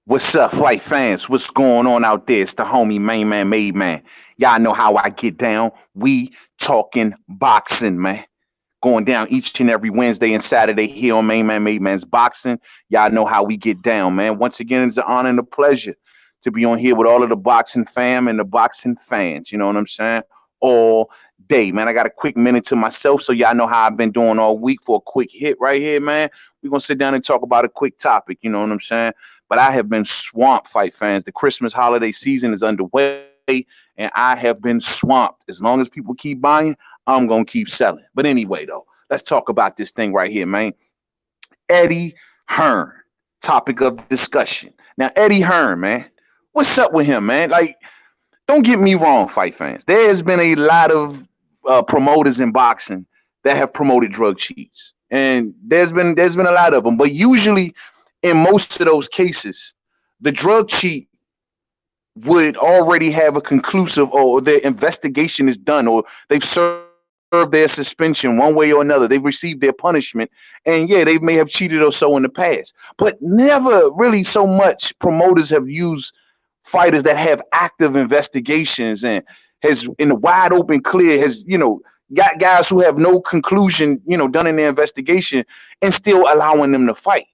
What's up, fight fans? What's going on out there? It's the homie main man, made man. Y'all know how I get down. We talking boxing, man. Going down each and every Wednesday and Saturday here on Main Man, Made Man's Boxing. Y'all know how we get down, man. Once again, it's an honor and a pleasure to be on here with all of the boxing fam and the boxing fans. You know what I'm saying? All day, man. I got a quick minute to myself, so y'all know how I've been doing all week for a quick hit right here, man. We're gonna sit down and talk about a quick topic, you know what I'm saying? But I have been swamped, fight fans. The Christmas holiday season is underway, and I have been swamped. As long as people keep buying, I'm gonna keep selling. But anyway, though, let's talk about this thing right here, man. Eddie Hearn, topic of discussion. Now, Eddie Hearn, man, what's up with him, man? Like, don't get me wrong, fight fans. There has been a lot of promoters in boxing that have promoted drug cheats, and there's been a lot of them. But usually, in most of those cases, the drug cheat would already have a conclusive, or their investigation is done, or they've served their suspension one way or another. They've received their punishment, and yeah, they may have cheated or so in the past, but never really so much promoters have used fighters that have active investigations and has in the wide open clear has got guys who have no conclusion done in their investigation and still allowing them to fight.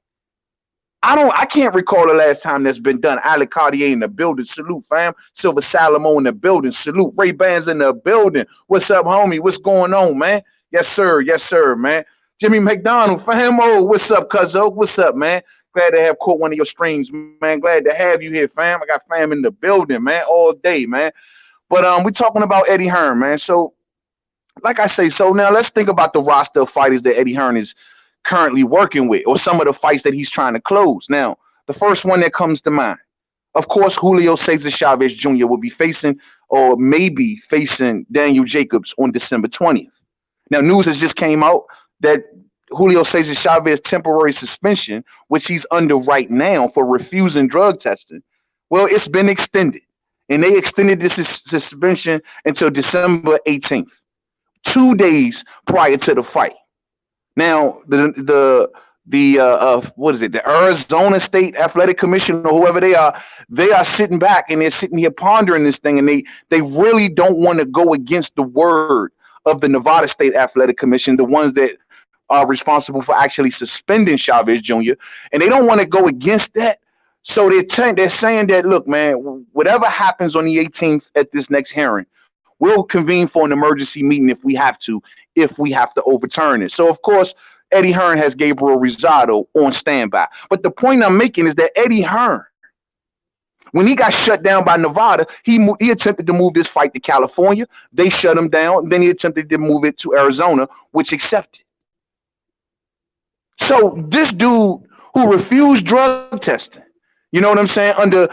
I can't recall the last time that's been done. Alec Cartier in the building. Salute, fam. Silver Salamo in the building. Salute. Ray Bans in the building. What's up, homie? What's going on, man? Yes, sir. Yes, sir, man. Jimmy McDonald, fam. Oh, what's up, cuzzo? What's up, man? Glad to have caught one of your streams, man. Glad to have you here, fam. I got fam in the building, man, all day, man. But we're talking about Eddie Hearn, man. So, like I say, so now let's think about the roster of fighters that Eddie Hearn is currently working with, or some of the fights that he's trying to close. Now, the first one that comes to mind, of course, Julio Cesar Chavez Jr. will be facing, or maybe facing, Daniel Jacobs on December 20th. Now, news has just came out that Julio Cesar Chavez temporary suspension, which he's under right now for refusing drug testing, well, it's been extended, and they extended this suspension until December 18th, 2 days prior to the fight. Now, the what is it? The Arizona State Athletic Commission, or whoever they are sitting back and they're sitting here pondering this thing, and they really don't want to go against the word of the Nevada State Athletic Commission, the ones that are responsible for actually suspending Chavez Jr., and they don't want to go against that. So they're saying that, look, man, whatever happens on the 18th at this next hearing, we'll convene for an emergency meeting if we have to overturn it. So, of course, Eddie Hearn has Gabriel Rosado on standby. But the point I'm making is that Eddie Hearn, when he got shut down by Nevada, he attempted to move this fight to California. They shut him down. Then he attempted to move it to Arizona, which accepted. So this dude who refused drug testing, you know what I'm saying, under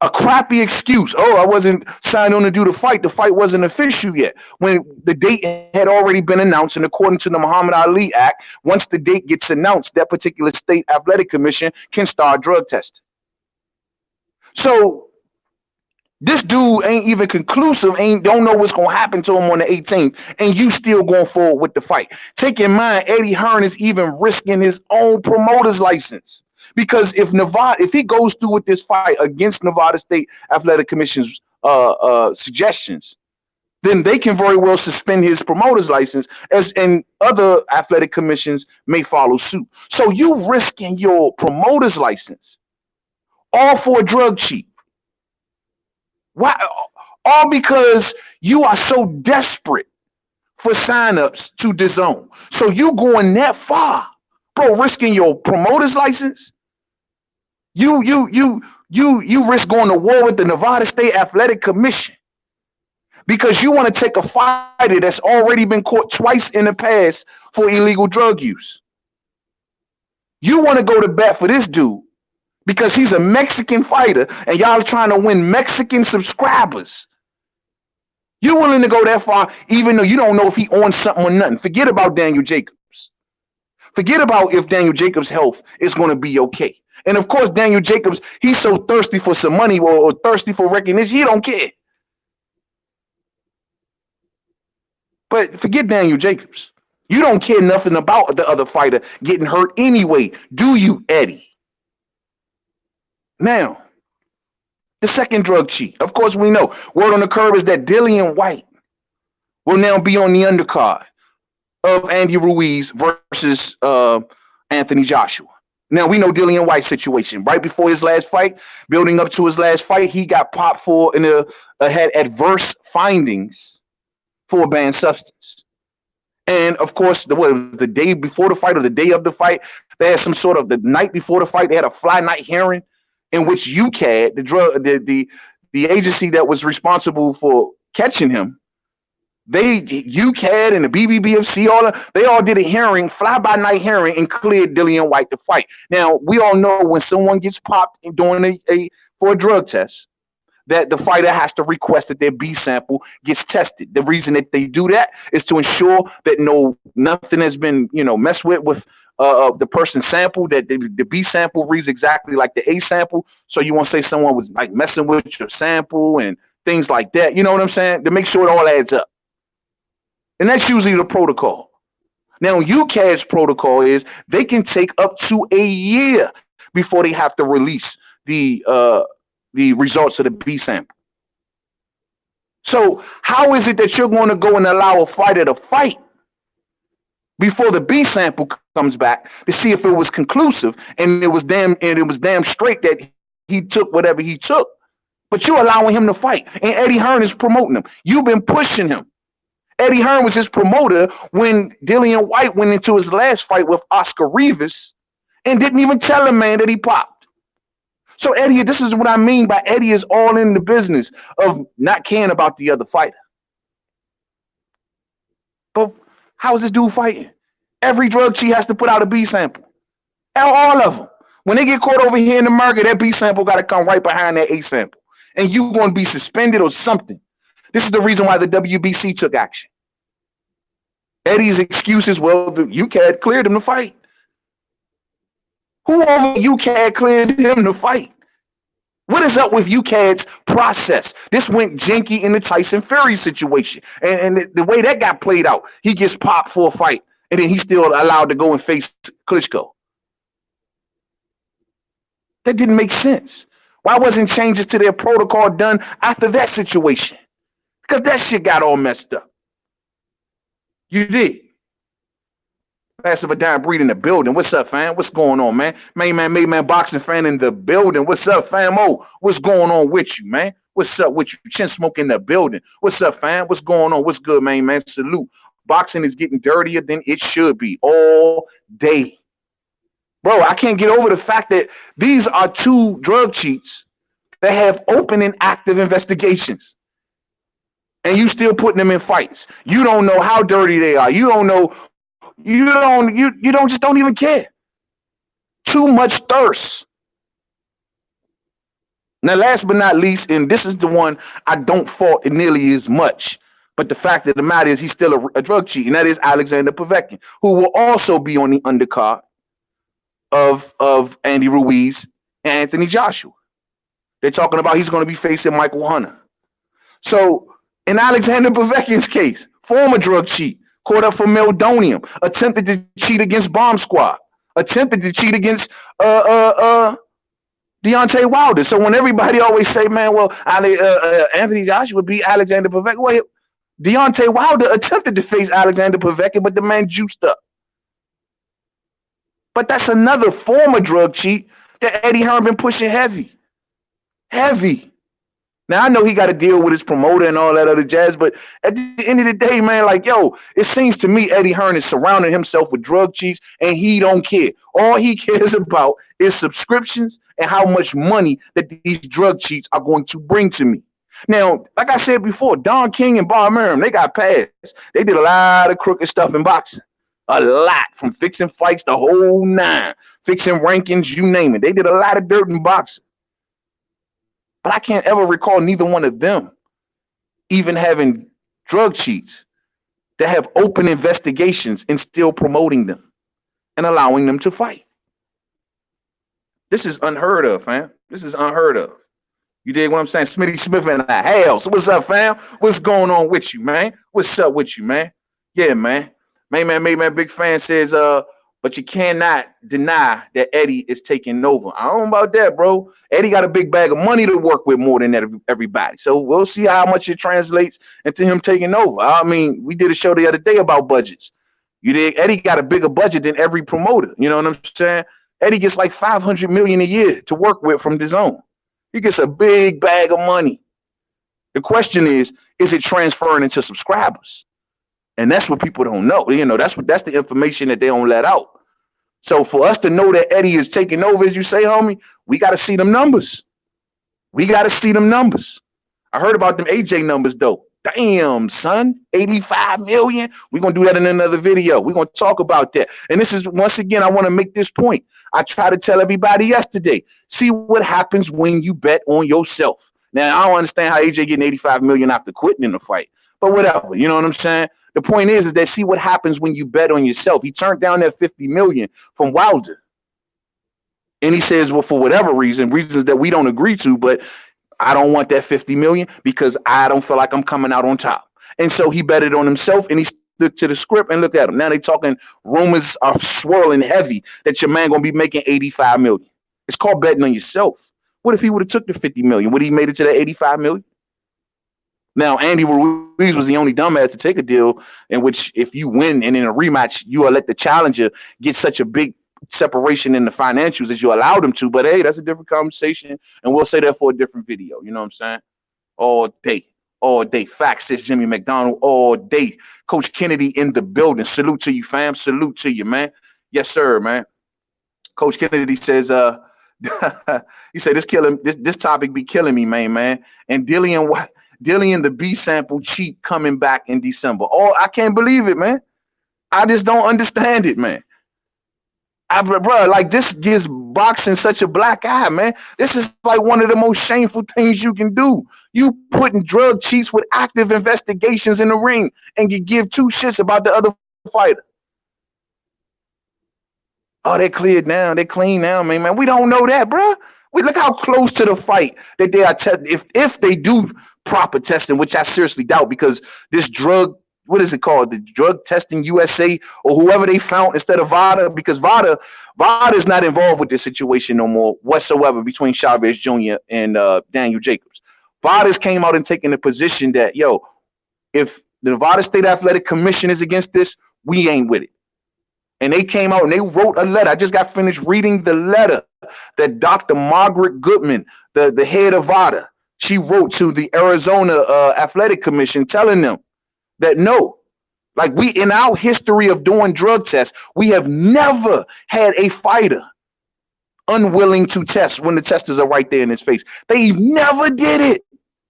a crappy excuse. Oh, I wasn't signed on to do the fight. The fight wasn't official yet. When the date had already been announced, and according to the Muhammad Ali Act, once the date gets announced, that particular state athletic commission can start drug testing. So this dude ain't even conclusive, don't know what's gonna happen to him on the 18th, and you still going forward with the fight. Take in mind, Eddie Hearn is even risking his own promoter's license. Because if he goes through with this fight against Nevada State Athletic Commission's suggestions, then they can very well suspend his promoter's license, and other athletic commissions may follow suit. So you risking your promoter's license, all for a drug cheat. Why? All because you are so desperate for signups to DAZN. So you going that far, bro, risking your promoter's license. You risk going to war with the Nevada State Athletic Commission because you want to take a fighter that's already been caught twice in the past for illegal drug use. You want to go to bat for this dude because he's a Mexican fighter and y'all are trying to win Mexican subscribers. You're willing to go that far even though you don't know if he owns something or nothing. Forget about Daniel Jacobs. Forget about if Daniel Jacobs' health is going to be okay. And of course, Daniel Jacobs, he's so thirsty for some money or thirsty for recognition, he don't care. But forget Daniel Jacobs. You don't care nothing about the other fighter getting hurt anyway, do you, Eddie? Now, the second drug cheat. Of course, we know. Word on the curb is that Dillian White will now be on the undercard of Andy Ruiz versus Anthony Joshua. Now, we know Dillian White's situation. Right before his last fight, building up to his last fight, he got popped for had adverse findings for a banned substance. And of course, the day before the fight or the day of the fight, they had some sort of, the night before the fight, they had a fly night hearing in which UCAD, the agency that was responsible for catching him, UCAD and the BBBFC, they all did a hearing, fly-by-night hearing, and cleared Dillian White to fight. Now, we all know when someone gets popped during for a drug test, that the fighter has to request that their B sample gets tested. The reason that they do that is to ensure that nothing has been messed with the person's sample, that the B sample reads exactly like the A sample. So you won't say someone was like messing with your sample and things like that. You know what I'm saying? To make sure it all adds up. And that's usually the protocol. Now, UCAD's protocol is they can take up to a year before they have to release the results of the B sample. So how is it that you're going to go and allow a fighter to fight before the B sample comes back to see if it was conclusive and it was damn straight that he took whatever he took, but you're allowing him to fight, and Eddie Hearn is promoting him. You've been pushing him. Eddie Hearn was his promoter when Dillian White went into his last fight with Oscar Rivas and didn't even tell him, man, that he popped. So Eddie, this is what I mean by Eddie is all in the business of not caring about the other fighter. But how is this dude fighting? Every drug cheat has to put out a B sample. All of them. When they get caught over here in America, that B sample got to come right behind that A sample. And you're going to be suspended or something. This is the reason why the WBC took action. Eddie's excuses, well, the UCAD cleared him to fight. Who over UCAD cleared him to fight? What is up with UCAD's process? This went janky in the Tyson Fury situation. And the way that got played out, he gets popped for a fight, and then he's still allowed to go and face Klitschko. That didn't make sense. Why wasn't changes to their protocol done after that situation? Because that shit got all messed up. You did. Last of a dying breed in the building. What's up, fam? What's going on, man? Main man, boxing fan in the building. What's up, fam? Oh, what's going on with you, man? What's up with you? Chin Smoke in the building. What's up, fam? What's going on? What's good, man? Salute. Boxing is getting dirtier than it should be all day. Bro, I can't get over the fact that these are two drug cheats that have open and active investigations. And you still putting them in fights. You don't know how dirty they are. You don't know. You don't even care. Too much thirst. Now, last but not least, and this is the one I don't fault nearly as much, but the fact of the matter is he's still a drug cheat, and that is Alexander Povetkin, who will also be on the undercard of Andy Ruiz and Anthony Joshua. They're talking about he's going to be facing Michael Hunter. So in Alexander Povetkin's case, former drug cheat, caught up for meldonium, attempted to cheat against Bomb Squad, attempted to cheat against Deontay Wilder. So when everybody always say, man, well, Anthony Joshua beat Alexander Povetkin, well, Deontay Wilder attempted to face Alexander Povetkin, but the man juiced up. But that's another former drug cheat that Eddie Hearn been pushing heavy. Heavy. Now, I know he got to deal with his promoter and all that other jazz, but at the end of the day, man, like, yo, it seems to me Eddie Hearn is surrounding himself with drug cheats, and he don't care. All he cares about is subscriptions and how much money that these drug cheats are going to bring to me. Now, like I said before, Don King and Bob Arum, they got passed. They did a lot of crooked stuff in boxing. A lot, from fixing fights, the whole nine, fixing rankings, you name it. They did a lot of dirt in boxing. But I can't ever recall neither one of them even having drug cheats that have open investigations and still promoting them and allowing them to fight. This is unheard of, fam. This is unheard of. You dig what I'm saying? Smitty Smith in the house. What's up, fam? What's going on with you, man? What's up with you, man? Yeah, man. Main man, big fan says, But you cannot deny that Eddie is taking over. I don't know about that, bro. Eddie got a big bag of money to work with more than everybody. So we'll see how much it translates into him taking over. I mean, we did a show the other day about budgets. You did. Eddie got a bigger budget than every promoter. You know what I'm saying? Eddie gets like 500 million a year to work with from DAZN. He gets a big bag of money. The question is it transferring into subscribers? And that's what people don't know. You know, that's the information that they don't let out. So for us to know that Eddie is taking over, as you say, homie, we got to see them numbers. We got to see them numbers. I heard about them AJ numbers, though. Damn, son, 85 million. We're going to do that in another video. We're going to talk about that. And this is, once again, I want to make this point. I tried to tell everybody yesterday, see what happens when you bet on yourself. Now, I don't understand how AJ getting 85 million after quitting in the fight, but whatever. You know what I'm saying? The point is that see what happens when you bet on yourself. He turned down that 50 million from Wilder. And he says, well, for whatever reasons that we don't agree to, but I don't want that 50 million because I don't feel like I'm coming out on top. And so he betted on himself and he stuck to the script, and look at him. Now they talking, rumors are swirling heavy that your man going to be making 85 million. It's called betting on yourself. What if he would have took the 50 million? Would he made it to that 85 million? Now, Andy Ruiz was the only dumbass to take a deal in which if you win and in a rematch, you will let the challenger get such a big separation in the financials as you allowed him to. But hey, that's a different conversation, and we'll say that for a different video. You know what I'm saying? All day. All day. Facts, says Jimmy McDonald. All day. Coach Kennedy in the building. Salute to you, fam. Salute to you, man. Yes, sir, man. Coach Kennedy says, he said this topic be killing me, man. And Dillian the B sample cheat coming back in December. Oh, I can't believe it, man. I just don't understand it, man. Bro, like this gives boxing such a black eye, man. This is like one of the most shameful things you can do. You putting drug cheats with active investigations in the ring, and you give two shits about the other fighter. Oh, they cleared now. They clean now, man. We don't know that, bro. We look how close to the fight that they are. If they do proper testing, which I seriously doubt, because this drug, what is it called? The Drug Testing USA or whoever they found instead of VADA, because VADA is not involved with this situation no more whatsoever between Chavez Jr. and Daniel Jacobs. VADA's came out and taken the position that, yo, if the Nevada State Athletic Commission is against this, we ain't with it. And they came out and they wrote a letter. I just got finished reading the letter that Dr. Margaret Goodman, the head of VADA, she wrote to the Arizona Athletic Commission telling them that no, like we, in our history of doing drug tests, we have never had a fighter unwilling to test when the testers are right there in his face. They never did it.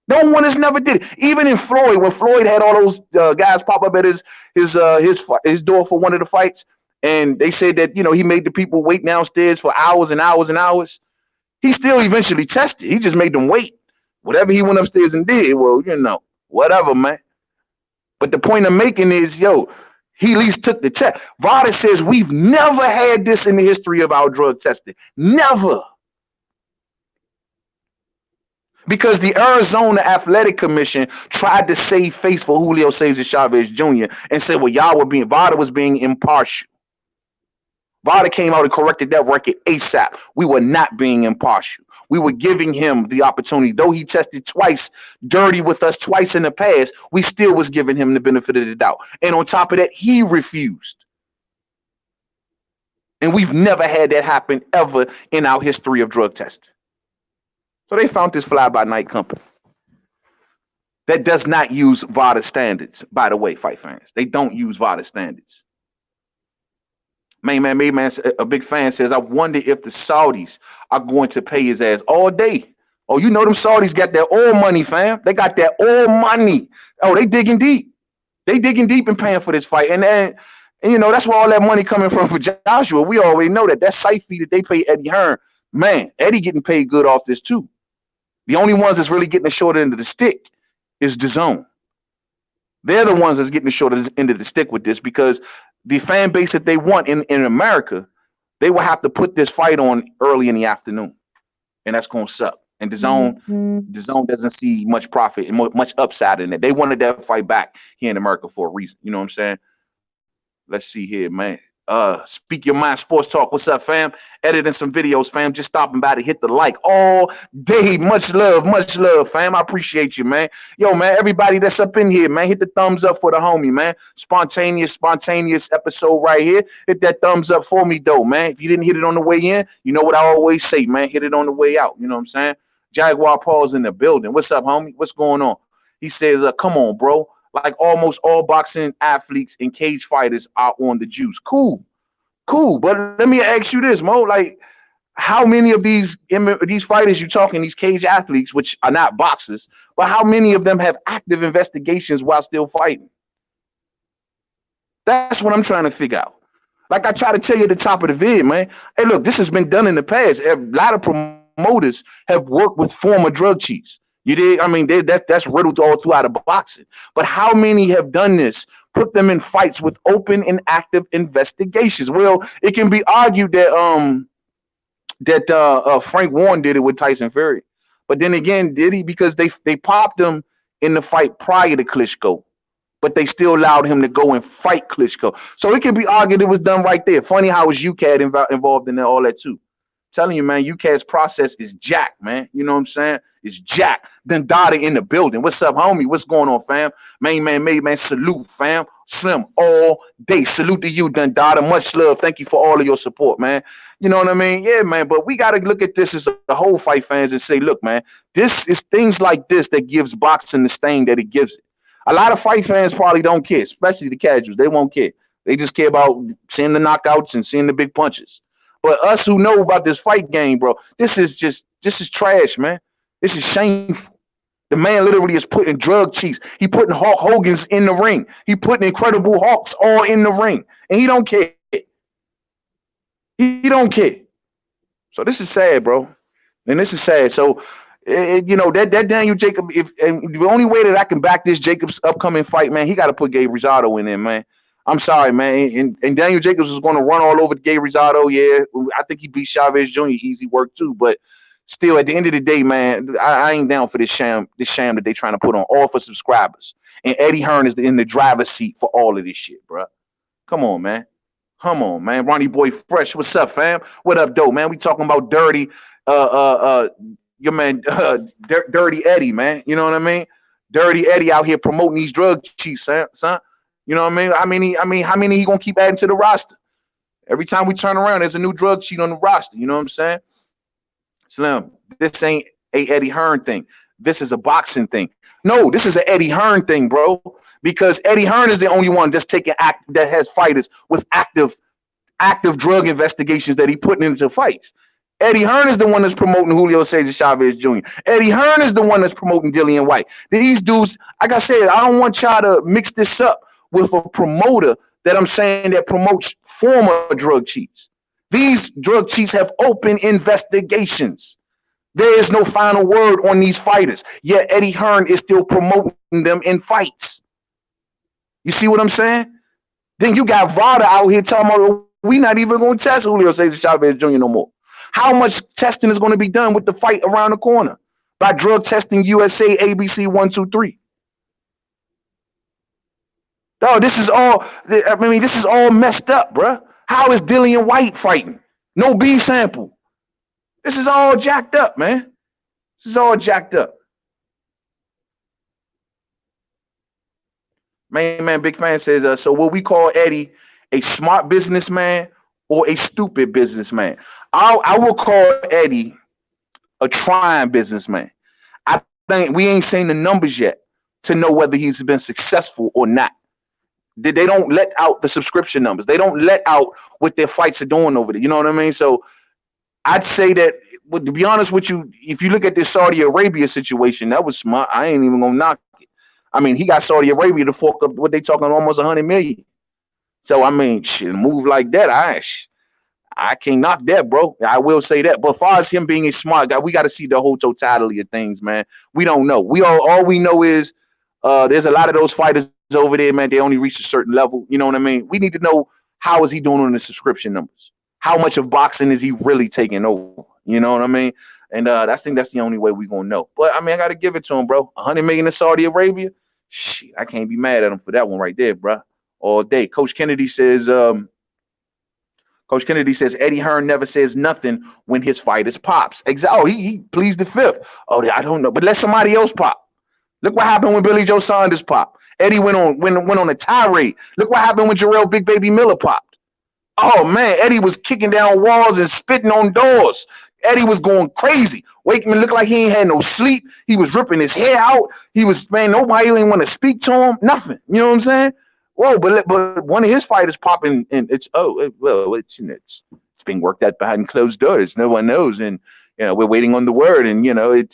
No one has never did it. Even in Floyd, when Floyd had all those guys pop up at his door for one of the fights, and they said that, you know, he made the people wait downstairs for hours and hours and hours. He still eventually tested. He just made them wait. Whatever he went upstairs and did, well, you know, whatever, man. But the point I'm making is, yo, he at least took the test. VADA says we've never had this in the history of our drug testing. Never. Because the Arizona Athletic Commission tried to save face for Julio Cesar Chavez Jr. and said, well, VADA was being impartial. VADA came out and corrected that record ASAP. We were not being impartial. We were giving him the opportunity. Though he tested twice, dirty with us twice in the past, we still was giving him the benefit of the doubt. And on top of that, he refused. And we've never had that happen ever in our history of drug testing. So they found this fly-by-night company that does not use VADA standards, by the way, fight fans. They don't use VADA standards. Man, a big fan says, I wonder if the Saudis are going to pay his ass all day. Oh, you know them Saudis got their oil money, fam. They got their oil money. Oh, they digging deep. They digging deep and paying for this fight. And you know, that's where all that money coming from for Joshua. We already know that. That site fee that they pay Eddie Hearn, man, Eddie getting paid good off this too. The only ones that's really getting the short end of the stick is DAZN. They're the ones that's getting the short end of the stick with this, because the fan base that they want in America, they will have to put this fight on early in the afternoon, and that's going to suck. And DAZN doesn't see much profit and much upside in it. They wanted that fight back here in America for a reason. You know what I'm saying? Let's see here, man. Speak Your Mind Sports Talk. What's up, fam? Editing some videos, fam. Just stopping by to hit the like all day. Much love, fam. I appreciate you, man. Yo, man, everybody that's up in here, man, hit the thumbs up for the homie, man. Spontaneous episode right here. Hit that thumbs up for me, though, man. If you didn't hit it on the way in, you know what I always say, man. Hit it on the way out. You know what I'm saying? Jaguar Paul's in the building. What's up, homie? What's going on? He says, come on, bro. Like almost all boxing athletes and cage fighters are on the juice. Cool. But let me ask you this, Mo. Like, how many of these fighters you talking, these cage athletes, which are not boxers, but how many of them have active investigations while still fighting? That's what I'm trying to figure out. Like I try to tell you at the top of the vid, man. Hey, look, this has been done in the past. A lot of promoters have worked with former drug chiefs. You did. I mean, that's riddled all throughout the boxing. But how many have done this? Put them in fights with open and active investigations. Well, it can be argued that Frank Warren did it with Tyson Fury, but then again, did he? Because they popped him in the fight prior to Klitschko, but they still allowed him to go and fight Klitschko. So it can be argued it was done right there. Funny how was UCAD involved in all that too. Telling you, man, UCAD's process is jack, man. You know what I'm saying? It's jack. Dundada in the building. What's up, homie? What's going on, fam? Main man, salute, fam. Slim all day. Salute to you, Dundada. Much love. Thank you for all of your support, man. You know what I mean? Yeah, man. But we got to look at this as the whole fight fans and say, look, man, this is things like this that gives boxing the stain that it gives it. A lot of fight fans probably don't care, especially the casuals. They won't care. They just care about seeing the knockouts and seeing the big punches. But us who know about this fight game, bro, this is trash, man. This is shameful. The man literally is putting drug chiefs. He putting Hulk Hogan's in the ring. He putting Incredible Hulks all in the ring. And he don't care. He don't care. So this is sad, bro. And this is sad. So, that Daniel Jacob, and the only way that I can back this Jacobs upcoming fight, man, he got to put Gabe Rosado in there, man. I'm sorry, man. And Daniel Jacobs is going to run all over Gabe Rosado. Yeah, I think he beat Chavez Jr. Easy work too. But still, at the end of the day, man, I ain't down for this sham that they trying to put on all for subscribers. And Eddie Hearn is in the driver's seat for all of this shit, bro. Come on, man. Ronnie Boy Fresh, what's up, fam? What up, though, man? We talking about dirty, your man, Dirty Eddie, man. You know what I mean? Dirty Eddie out here promoting these drug chiefs, son. You know what I mean? How many he gonna keep adding to the roster? Every time we turn around, there's a new drug cheat on the roster. You know what I'm saying? Slim, this ain't a Eddie Hearn thing. This is a boxing thing. No, this is an Eddie Hearn thing, bro. Because Eddie Hearn is the only one that's taking that has fighters with active drug investigations that he putting into fights. Eddie Hearn is the one that's promoting Julio Cesar Chavez Jr. Eddie Hearn is the one that's promoting Dillian White. These dudes, like I said, I don't want y'all to mix this up with a promoter that I'm saying that promotes former drug cheats. These drug cheats have open investigations. There is no final word on these fighters, yet Eddie Hearn is still promoting them in fights. You see what I'm saying? Then you got Vada out here talking about we not even going to test Julio Cesar Chavez Jr. no more. How much testing is going to be done with the fight around the corner? By Drug Testing USA ABC 123. No, this is all messed up, bro. How is Dillian White fighting? No B sample. This is all jacked up, man. This is all jacked up. Man, big fan says, so will we call Eddie a smart businessman or a stupid businessman? I will call Eddie a trying businessman. I think we ain't seen the numbers yet to know whether he's been successful or not. They don't let out the subscription numbers. They don't let out what their fights are doing over there. You know what I mean? So I'd say that, to be honest with you, if you look at this Saudi Arabia situation, that was smart. I ain't even gonna knock it. I mean, he got Saudi Arabia to fork up what they talking almost 100 million. So I mean, shit, move like that, I can't knock that, bro. I will say that. But as far as him being a smart guy, we got to see the whole totality of things, man. We don't know. All we know is there's a lot of those fighters over there, man. They only reach a certain level. You know what I mean? We need to know, how is he doing on the subscription numbers? How much of boxing is he really taking over? You know what I mean? And I think that's the only way we're gonna know. But I mean, I gotta give it to him, bro. 100 million in Saudi Arabia. Shit, I can't be mad at him for that one right there, bro. All day. Coach Kennedy says, Coach Kennedy says Eddie Hearn never says nothing when his fighters pops. Oh, he pleads the fifth. Oh, I don't know, but let somebody else pop. Look what happened when Billy Joe Saunders popped. Eddie went on a tirade. Look what happened when Jarrell Big Baby Miller popped. Oh man, Eddie was kicking down walls and spitting on doors. Eddie was going crazy. Wakeman looked like he ain't had no sleep. He was ripping his hair out. He was, man, nobody even want to speak to him. Nothing. You know what I'm saying? Whoa, but one of his fighters popping, and it's it's being worked out behind closed doors. No one knows, and we're waiting on the word. And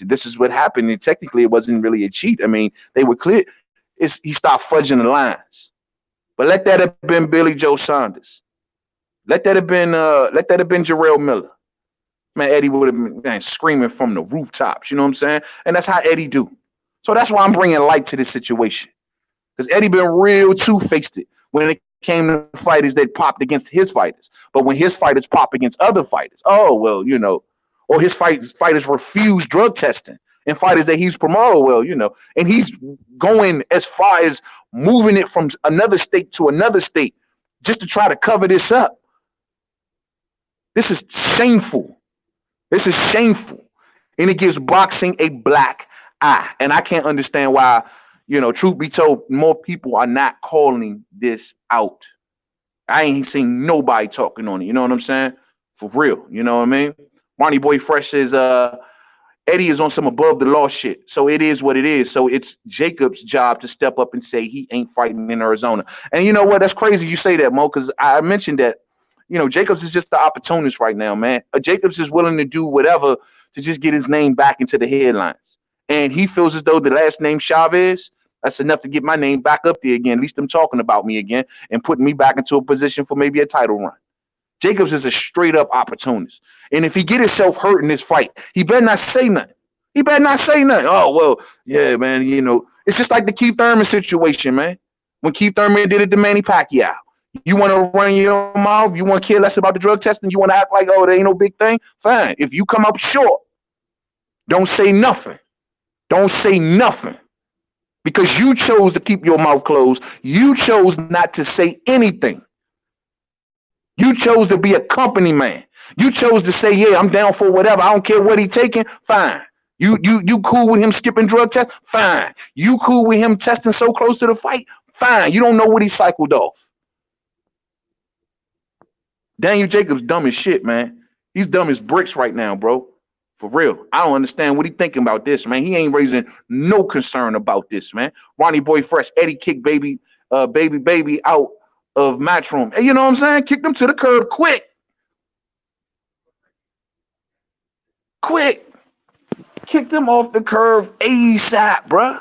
this is what happened. And technically, it wasn't really a cheat. I mean, they were clear. He stopped fudging the lines. But let that have been Billy Joe Saunders. Let that have been Jarrell Miller. Man, Eddie would have been screaming from the rooftops. You know what I'm saying? And that's how Eddie do. So that's why I'm bringing light to this situation. Because Eddie been real two-faced when it came to fighters that popped against his fighters. But when his fighters pop against other fighters, or his fighters refuse drug testing and fighters that he's promoting, and he's going as far as moving it from another state to another state just to try to cover this up. This is shameful. This is shameful. And it gives boxing a black eye. And I can't understand why, truth be told, more people are not calling this out. I ain't seen nobody talking on it. You know what I'm saying? For real. You know what I mean? Ronnie Boy Fresh says, Eddie is on some above the law shit. So it is what it is. So it's Jacobs' job to step up and say he ain't fighting in Arizona. And you know what? That's crazy you say that, Mo, because I mentioned that, Jacobs is just the opportunist right now, man. Jacobs is willing to do whatever to just get his name back into the headlines. And he feels as though the last name Chavez, that's enough to get my name back up there again. At least them talking about me again and putting me back into a position for maybe a title run. Jacobs is a straight up opportunist. And if he get himself hurt in this fight, he better not say nothing. He better not say nothing. Oh, well, yeah, man, it's just like the Keith Thurman situation, man. When Keith Thurman did it to Manny Pacquiao. You want to run your mouth? You want to care less about the drug testing? You want to act like, oh, there ain't no big thing? Fine. If you come up short, don't say nothing. Don't say nothing. Because you chose to keep your mouth closed. You chose not to say anything. You chose to be a company man. You chose to say, yeah, I'm down for whatever. I don't care what he taking. Fine. You cool with him skipping drug tests? Fine. You cool with him testing so close to the fight? Fine. You don't know what he cycled off. Daniel Jacobs dumb as shit, man. He's dumb as bricks right now, bro. For real. I don't understand what he thinking about this, man. He ain't raising no concern about this, man. Ronnie Boy Fresh, Eddie kicked baby out of Matchroom. Hey, you know what I'm saying? Kicked him to the curb quick. Quick. Kicked him off the curve ASAP, bruh.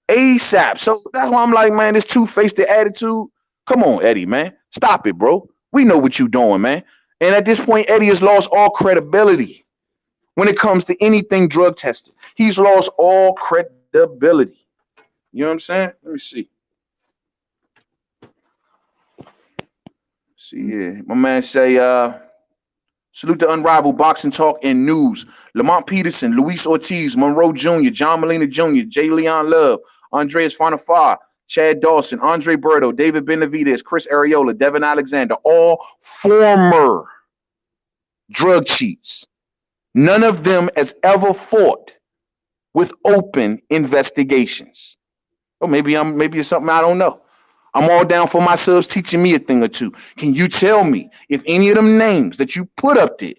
ASAP. So that's why I'm like, man, this two-faced attitude. Come on, Eddie, man. Stop it, bro. We know what you doing, man. And at this point, Eddie has lost all credibility when it comes to anything drug tested. He's lost all credibility. You know what I'm saying? Let me see. See here. My man say, salute to Unrivaled Boxing Talk and News. Lamont Peterson, Luis Ortiz, Monroe Jr., John Molina Jr., J. Leon Love, Andreas Fanafar, Chad Dawson, Andre Berto, David Benavidez, Chris Areola, Devin Alexander, all former drug cheats. None of them has ever fought with open investigations. Or maybe it's something I don't know. I'm all down for my subs teaching me a thing or two. Can you tell me if any of them names that you put up there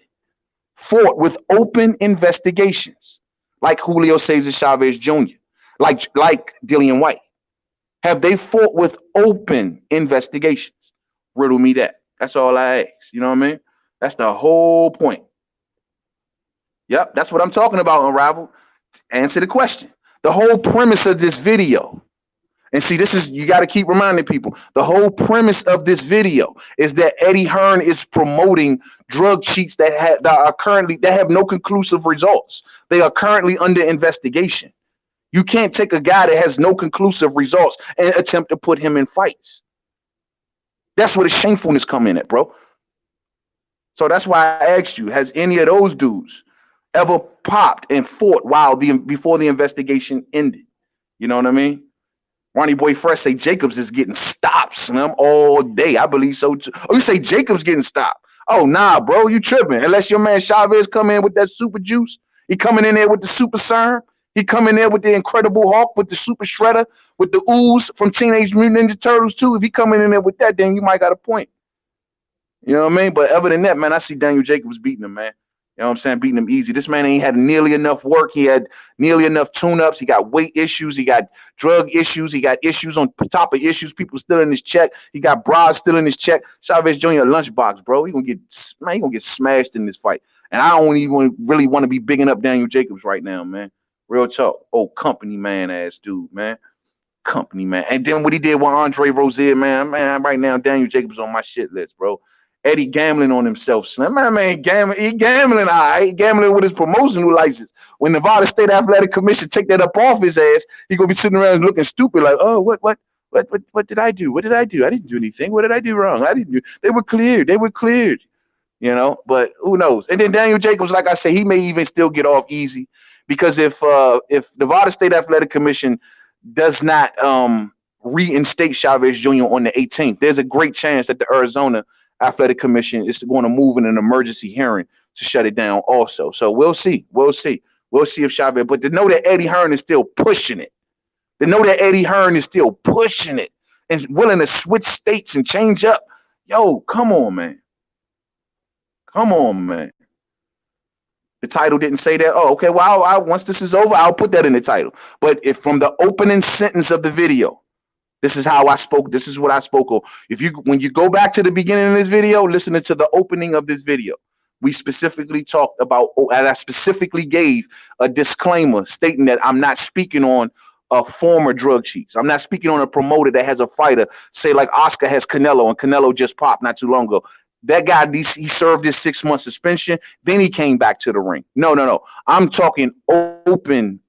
fought with open investigations, like Julio Cesar Chavez Jr., like Dillian White? Have they fought with open investigations? Riddle me that. That's all I ask. You know what I mean? That's the whole point. Yep, that's what I'm talking about, Unrivaled. Answer the question. The whole premise of this video, and see, you got to keep reminding people, the whole premise of this video is that Eddie Hearn is promoting drug cheats that have no conclusive results. They are currently under investigation. You can't take a guy that has no conclusive results and attempt to put him in fights. That's where the shamefulness come in at, bro. So that's why I asked you, has any of those dudes ever popped and fought before the investigation ended? You know what I mean? Ronnie Boy Fresh say Jacobs is getting stopped Slim, all day. I believe so too. Oh, you say Jacobs getting stopped? Oh, nah, bro, you tripping. Unless your man Chavez come in with that super juice. He coming in there with the super serum. He coming in there with the Incredible Hulk, with the super shredder, with the ooze from Teenage Mutant Ninja Turtles too. If he coming in there with that, then you might got a point. You know what I mean? But other than that, man, I see Daniel Jacobs beating him, man. You know what I'm saying? Beating him easy. This man ain't had nearly enough work. He had nearly enough tune-ups. He got weight issues. He got drug issues. He got issues on top of issues. People still in his check. He got bras still in his check. Chavez Jr. a lunchbox, bro. He gonna get smashed in this fight. And I don't even really want to be bigging up Daniel Jacobs right now, man. Real talk. Oh, company man ass dude, man. Company man. And then what he did with Andre Rozier, man, right now Daniel Jacobs on my shit list, bro. Eddie gambling on himself, Slim. Man, gambling. He gambling, all right. He gambling with his promotional license. When Nevada State Athletic Commission take that up off his ass, he gonna be sitting around looking stupid, like, oh, what did I do? What did I do? I didn't do anything. What did I do wrong? I didn't do. They were cleared. They were cleared. You know, but who knows? And then Daniel Jacobs, like I say, he may even still get off easy because if Nevada State Athletic Commission does not reinstate Chavez Jr. on the 18th, there's a great chance that the Arizona Athletic Commission is going to move in an emergency hearing to shut it down also. So we'll see. We'll see if Chavez, but to know that Eddie Hearn is still pushing it, and willing to switch states and change up. Yo, come on, man. The title didn't say that. Oh, okay. Well, once this is over, I'll put that in the title. But if from the opening sentence of the video, this is how I spoke. This is what I spoke of. When you go back to the beginning of this video, listening to the opening of this video, we specifically talked about, and I specifically gave a disclaimer stating that I'm not speaking on a former drug cheats. I'm not speaking on a promoter that has a fighter, say like Oscar has Canelo, and Canelo just popped not too long ago. That guy, he served his 6-month suspension. Then he came back to the ring. No. I'm talking open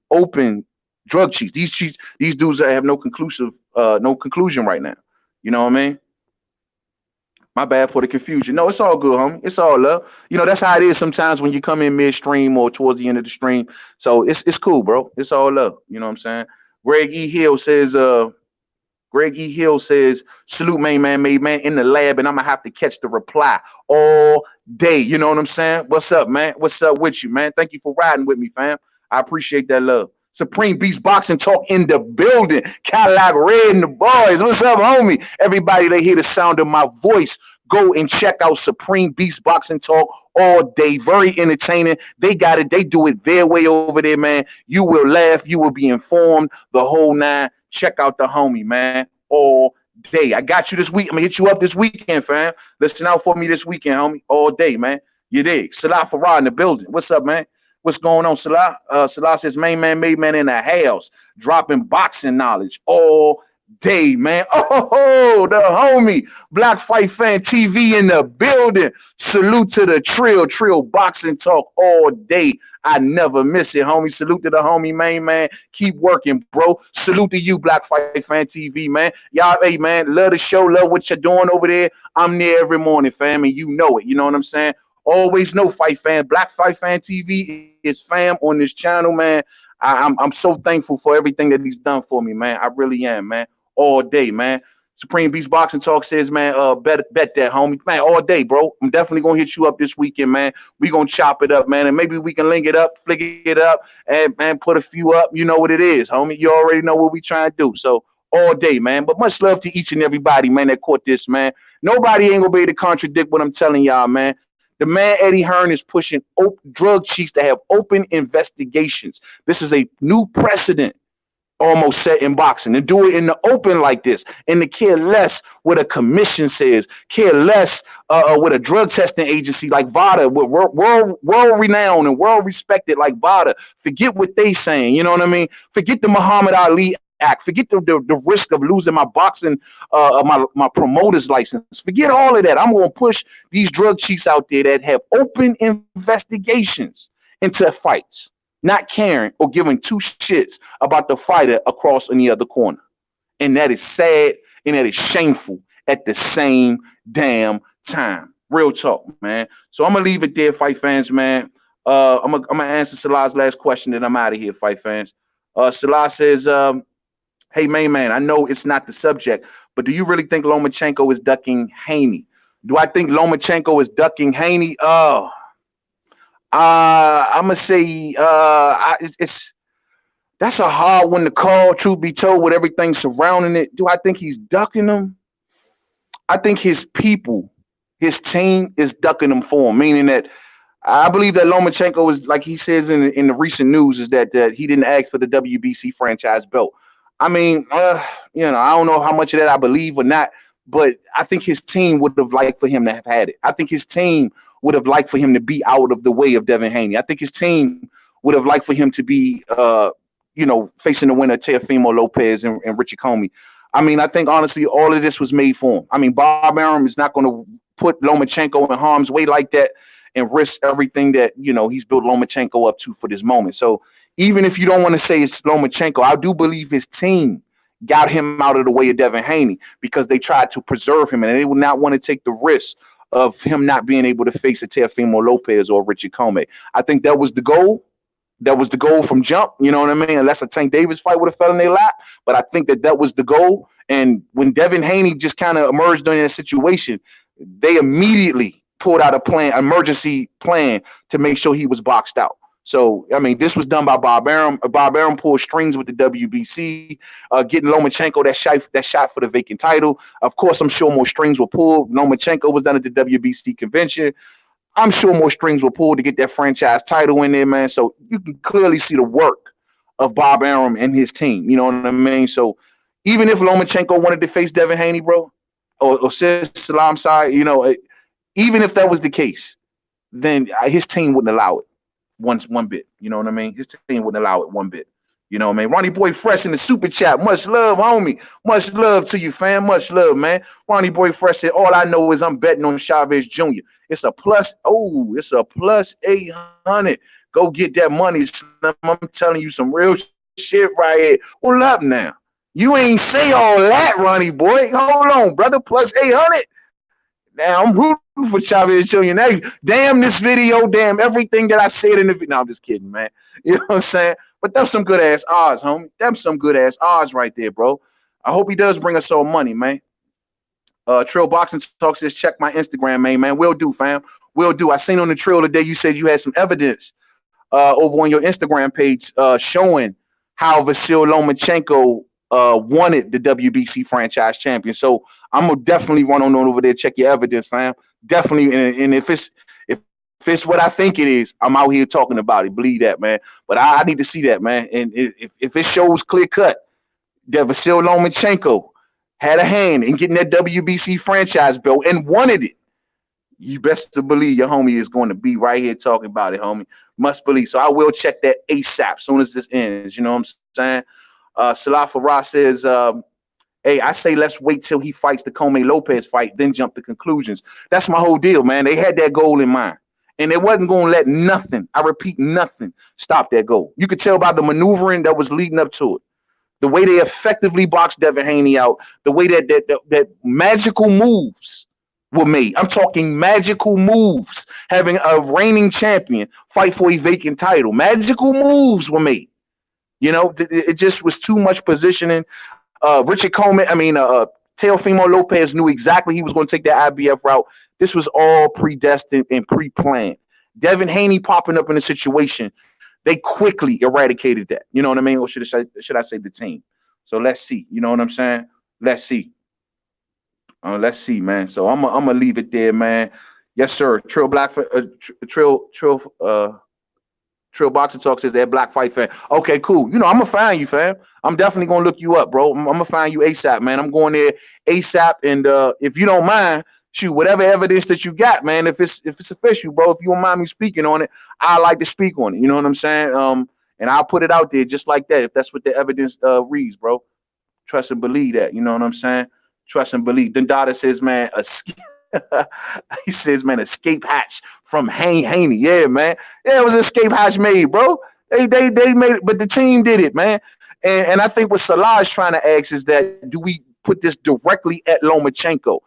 drug cheats. These dudes that have no conclusion right now. You know what I mean? My bad for the confusion. No, it's all good, homie. It's all love. You know, that's how it is sometimes when you come in midstream or towards the end of the stream. So it's cool, bro. It's all love. You know what I'm saying? Greg E. Hill says, salute main man, made man in the lab, and I'm gonna have to catch the reply all day. You know what I'm saying? What's up, man? What's up with you, man? Thank you for riding with me, fam. I appreciate that love. Supreme Beast Boxing Talk in the building. Cadillac Red and the boys. What's up, homie? Everybody that hear the sound of my voice, go and check out Supreme Beast Boxing Talk all day. Very entertaining. They got it. They do it their way over there, man. You will laugh. You will be informed. The whole nine. Check out the homie, man. All day. I got you this week. I'm going to hit you up this weekend, fam. Listen out for me this weekend, homie. All day, man. You dig? Salah Farah in the building. What's up, man? What's going on, Salah? Salah says, main man, made man in the house, dropping boxing knowledge all day, man. Oh, the homie, Black Fight Fan TV in the building. Salute to the Trill Boxing Talk all day. I never miss it, homie. Salute to the homie, main man. Keep working, bro. Salute to you, Black Fight Fan TV, man. Y'all, hey, man, love the show. Love what you're doing over there. I'm there every morning, fam, and you know it. You know what I'm saying? Always know Fight Fan. Black Fight Fan TV is fam on this channel, man. I'm so thankful for everything that he's done for me, man. I really am, man. All day, man. Supreme Beast Boxing Talk says, man, bet that, homie. Man, all day, bro. I'm definitely going to hit you up this weekend, man. We going to chop it up, man. And maybe we can link it up, flick it up, and put a few up. You know what it is, homie. You already know what we trying to do. So all day, man. But much love to each and everybody, man, that caught this, man. Nobody ain't going to be able to contradict what I'm telling y'all, man. The man Eddie Hearn is pushing drug chiefs to have open investigations. This is a new precedent almost set in boxing, and do it in the open like this, and to care less what a commission says, care less what a drug testing agency like VADA, world renowned and world respected like VADA, forget what they saying. You know what I mean? Forget the Muhammad Ali Act. Forget the risk of losing my boxing, my promoter's license. Forget all of that. I'm going to push these drug chiefs out there that have open investigations into fights, not caring or giving two shits about the fighter across in the other corner. And that is sad and that is shameful at the same damn time. Real talk, man. So I'm going to leave it there, Fight Fans, man. I'm gonna answer Salah's last question, and I'm out of here, Fight Fans. Salah says, Hey, main man, I know it's not the subject, but do you really think Lomachenko is ducking Haney? Do I think Lomachenko is ducking Haney? I'm gonna say it's that's a hard one to call. Truth be told, with everything surrounding it, do I think he's ducking him? I think his people, his team, is ducking him for him. Meaning that I believe that Lomachenko is, like he says in the recent news, is that he didn't ask for the WBC franchise belt. I mean, I don't know how much of that I believe or not, but I think his team would have liked for him to have had it. I think his team would have liked for him to be out of the way of Devin Haney. I think his team would have liked for him to be, facing the winner, Teofimo Lopez and Richie Comey. I mean, I think honestly, all of this was made for him. I mean, Bob Arum is not going to put Lomachenko in harm's way like that and risk everything that he's built Lomachenko up to for this moment. So even if you don't want to say it's Lomachenko, I do believe his team got him out of the way of Devin Haney because they tried to preserve him and they would not want to take the risk of him not being able to face a Teofimo Lopez or Richie Comey. I think that was the goal. That was the goal from jump, you know what I mean? Unless a Tank Davis fight would have fell in their lap. But I think that was the goal. And when Devin Haney just kind of emerged in that situation, they immediately pulled out emergency plan to make sure he was boxed out. So, I mean, this was done by Bob Arum. Bob Arum pulled strings with the WBC, getting Lomachenko that shot for the vacant title. Of course, I'm sure more strings were pulled. Lomachenko was done at the WBC convention. I'm sure more strings were pulled to get that franchise title in there, man. So you can clearly see the work of Bob Arum and his team. You know what I mean? So even if Lomachenko wanted to face Devin Haney, bro, or Salam side, even if that was the case, then his team wouldn't allow it one bit. You know what I mean? His team wouldn't allow it one bit. You know what I mean? Ronnie Boy Fresh in the super chat. Much love, homie. Much love to you, fam. Much love, man. Ronnie Boy Fresh said, all I know is I'm betting on Chavez Jr. It's a plus 800. Go get that money, Slim. I'm telling you some real shit right here. Hold up now. You ain't say all that, Ronnie Boy. Hold on, brother. Plus 800. Now I'm rooting for Chavez Jr. Now, damn this video, damn everything that I said in the video. No, I'm just kidding, man. You know what I'm saying? But them some good ass odds, homie. Them some good ass odds right there, bro. I hope he does bring us some money, man. Trill Boxing Talk says, check my Instagram, man. Will do, fam. Will do. I seen on the Trill today you said you had some evidence over on your Instagram page showing how Vasyl Lomachenko wanted the WBC franchise champion. So I'm gonna definitely run on over there, check your evidence, fam. Definitely, and if it's what I think it is, I'm out here talking about it. Believe that, man. But I need to see that, man. And if it shows clear cut that Vasyl Lomachenko had a hand in getting that WBC franchise belt and wanted it, you best to believe your homie is going to be right here talking about it, homie. Must believe. So I will check that ASAP as soon as this ends. You know what I'm saying? Salah Farah says, hey, I say let's wait till he fights the Comey Lopez fight, then jump to conclusions. That's my whole deal, man. They had that goal in mind. And they wasn't going to let nothing, I repeat, nothing, stop that goal. You could tell by the maneuvering that was leading up to it. The way they effectively boxed Devin Haney out, the way that magical moves were made. I'm talking magical moves. Having a reigning champion fight for a vacant title. Magical moves were made. You know, it just was too much positioning. Richard Coleman, Teofimo Lopez knew exactly he was going to take that IBF route. This was all predestined and pre-planned. Devin Haney popping up in a situation, they quickly eradicated that. You know what I mean? Or should I say the team? So let's see. You know what I'm saying? Let's see. Let's see, man. So I'm gonna leave it there, man. Yes, sir. Trill Boxing Talk says they're Black Fight fan. Okay, cool. You know, I'm gonna find you, fam. I'm definitely gonna look you up, bro. I'm gonna find you ASAP, man. I'm going there ASAP, and if you don't mind, shoot, whatever evidence that you got, man. If it's official, bro. If you don't mind me speaking on it, I like to speak on it. You know what I'm saying? And I'll put it out there just like that. If that's what the evidence reads, bro. Trust and believe that. You know what I'm saying? Trust and believe. Dundada says, man, he says, man, escape hatch from Haney. Yeah, man. Yeah, it was an escape hatch made, bro. They made it, but the team did it, man. And I think what Salah is trying to ask is that do we put this directly at Lomachenko?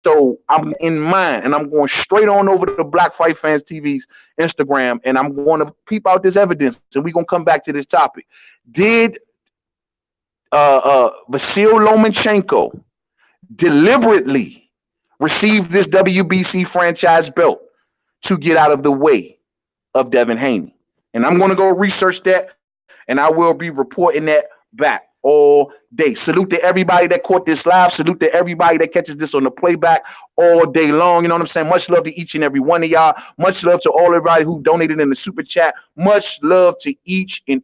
So I'm in mind, and I'm going straight on over to Black Fight Fans TV's Instagram, and I'm going to peep out this evidence, and we're going to come back to this topic. Did Vasil Lomachenko deliberately received this WBC franchise belt to get out of the way of Devin Haney. And I'm going to go research that, and I will be reporting that back all day. Salute to everybody that caught this live. Salute to everybody that catches this on the playback all day long. You know what I'm saying? Much love to each and every one of y'all. Much love to all everybody who donated in the super chat. Much love to each and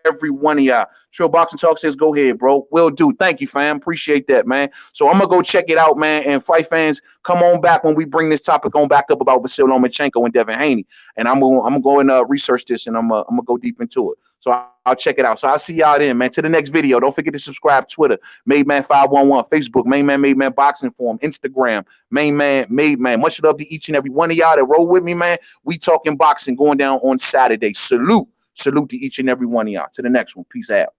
every one of y'all. Trill Boxing Talk says, go ahead, bro. Will do. Thank you, fam. Appreciate that, man. So I'm going to go check it out, man. And fight fans, come on back when we bring this topic on back up about Vasil Lomachenko and Devin Haney. And I'm going to go and research this, and I'm going to go deep into it. So I'll check it out. So I'll see y'all then, man. To the next video. Don't forget to subscribe. Twitter, Made Man 511. Facebook, Made Man Boxing Forum. Instagram, Made Man. Much love to each and every one of y'all that roll with me, man. We talking boxing going down on Saturday. Salute to each and every one of y'all. To the next one. Peace out.